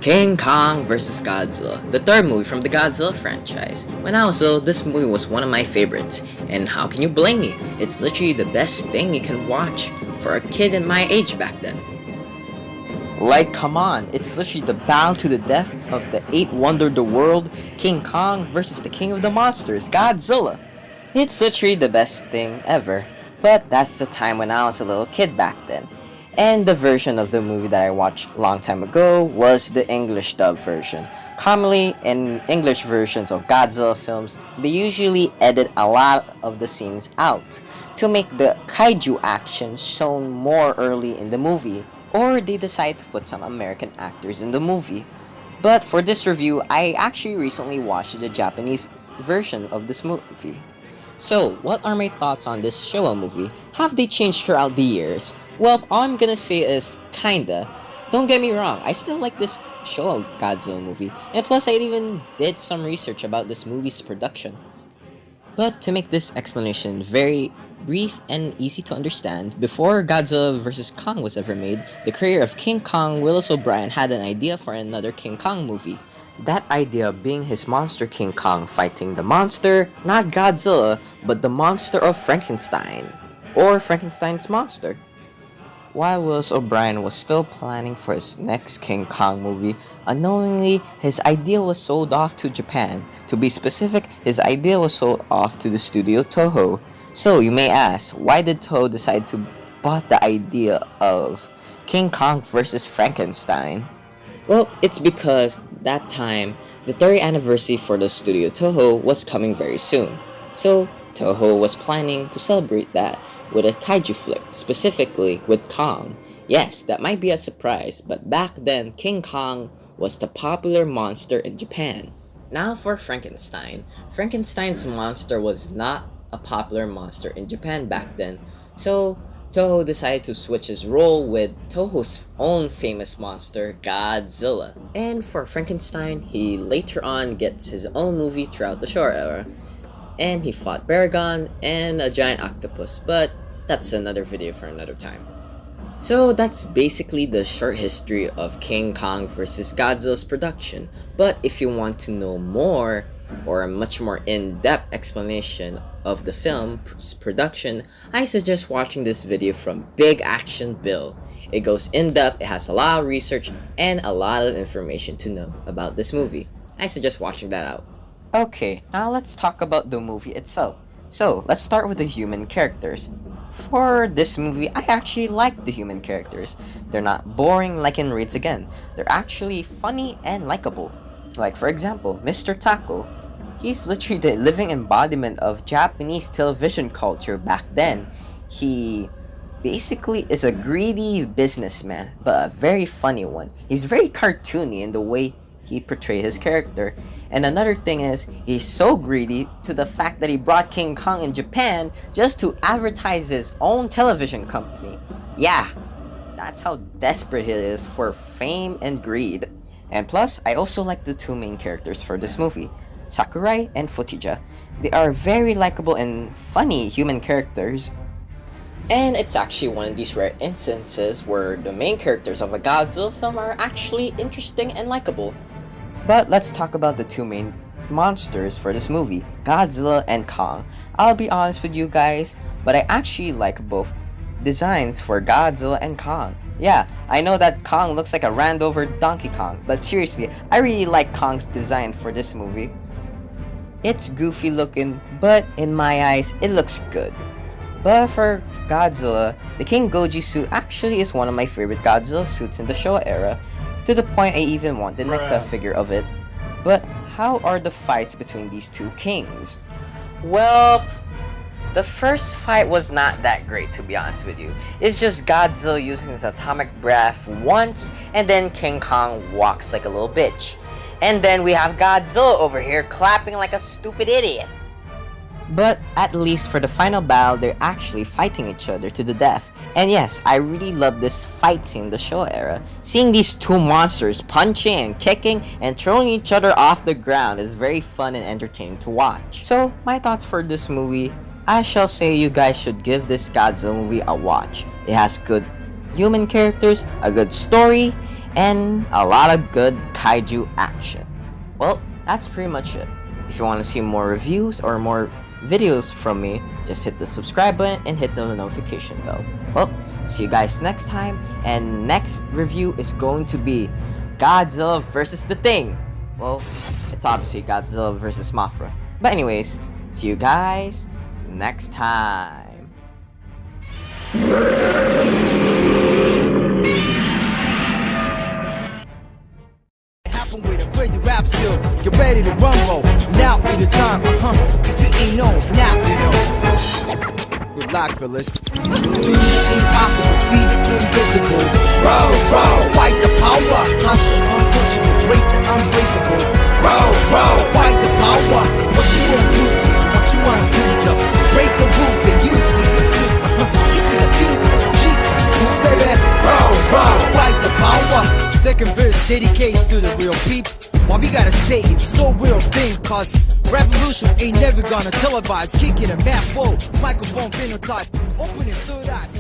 King Kong vs. Godzilla, the third movie from the Godzilla franchise. When I was little, this movie was one of my favorites, and how can you blame me? It's literally the best thing you can watch for a kid in my age back then. Like, come on, it's literally the battle to the death of the eighth wonder of the world, King Kong versus the king of the monsters, Godzilla. It's literally the best thing ever, but that's the time when I was a little kid back then. And the version of the movie that I watched a long time ago was the English dub version. Commonly, in English versions of Godzilla films, they usually edit a lot of the scenes out to make the kaiju action shown more early in the movie, or they decide to put some American actors in the movie. But for this review, I actually recently watched the Japanese version of this movie. So, what are my thoughts on this showa movie? Have they changed throughout the years? Well, all I'm gonna say is kinda. Don't get me wrong, I still like this Showa Godzilla movie, and plus I even did some research about this movie's production. But to make this explanation very brief and easy to understand, before Godzilla vs. Kong was ever made, the creator of King Kong, Willis O'Brien, had an idea for another King Kong movie. That idea being his monster King Kong fighting the monster, not Godzilla, but the monster of Frankenstein, or Frankenstein's monster. While Willis O'Brien was still planning for his next King Kong movie, unknowingly, his idea was sold off to Japan. To be specific, his idea was sold off to the studio Toho. So you may ask, why did Toho decide to bought the idea of King Kong vs. Frankenstein? Well, it's because that time, the 30th anniversary for the studio Toho was coming very soon. So Toho was planning to celebrate that with a kaiju flick, specifically with Kong. Yes, that might be a surprise, but back then, King Kong was the popular monster in Japan. Now for Frankenstein. Frankenstein's monster was not a popular monster in Japan back then, so Toho decided to switch his role with Toho's own famous monster, Godzilla. And for Frankenstein, he later on gets his own movie throughout the Showa era, and he fought Baragon and a giant octopus, but that's another video for another time. So that's basically the short history of King Kong vs. Godzilla's production. But if you want to know more, or a much more in-depth explanation of the film's production, I suggest watching this video from Big Action Bill. It goes in-depth, it has a lot of research, and a lot of information to know about this movie. I suggest watching that out. Okay, now let's talk about the movie itself. So, let's start with the human characters. For this movie, I actually like the human characters. They're not boring like in Raids Again. They're actually funny and likable. Like for example, Mr. Taco. He's literally the living embodiment of Japanese television culture back then. He basically is a greedy businessman, but a very funny one. He's very cartoony in the way he portrays his character. And another thing is, he's so greedy to the fact that he brought King Kong in Japan just to advertise his own television company. Yeah, that's how desperate he is for fame and greed. And plus, I also like the two main characters for this movie, Sakurai and Futija. They are very likable and funny human characters. And it's actually one of these rare instances where the main characters of a Godzilla film are actually interesting and likable. But let's talk about the two main monsters for this movie, Godzilla and Kong. I'll be honest with you guys, but I actually like both designs for Godzilla and Kong. Yeah, I know that Kong looks like a Randover Donkey Kong, but seriously, I really like Kong's design for this movie. It's goofy looking, but in my eyes, it looks good. But for Godzilla, the King Goji suit actually is one of my favorite Godzilla suits in the Showa era, to the point I even want the NECA figure of it. But how are the fights between these two kings? Well, the first fight was not that great, to be honest with you. It's just Godzilla using his atomic breath once, and then King Kong walks like a little bitch. And then we have Godzilla over here clapping like a stupid idiot. But at least for the final battle, they're actually fighting each other to the death. And yes, I really love this fight scene in the Showa era. Seeing these two monsters punching and kicking and throwing each other off the ground is very fun and entertaining to watch. So, my thoughts for this movie, I shall say you guys should give this Godzilla movie a watch. It has good human characters, a good story, and a lot of good kaiju action. Well, that's pretty much it. If you want to see more reviews or more videos from me, just hit the subscribe button and hit the notification bell. Well, see you guys next time, and next review is going to be Godzilla vs. the Thing. Well, it's obviously Godzilla vs. Mothra. But anyways, see you guys next time. With a crazy rap skill, get ready to rumble. Now be the time, if you ain't know, now you know. Good luck, fellas. Do the impossible, see the invisible. Row, row, fight the power. Touch the untouchable, break the unbreakable. Row, row, fight the power. What you wanna do is what you wanna do. Just break the rule, then you see the truth. You see the truth, cheap, baby. Row, row, fight the power. Second verse dedicated to the real peeps. What we gotta say is so real thing, cause revolution ain't never gonna televise. Kicking a map, whoa, microphone phenotype, opening third eyes.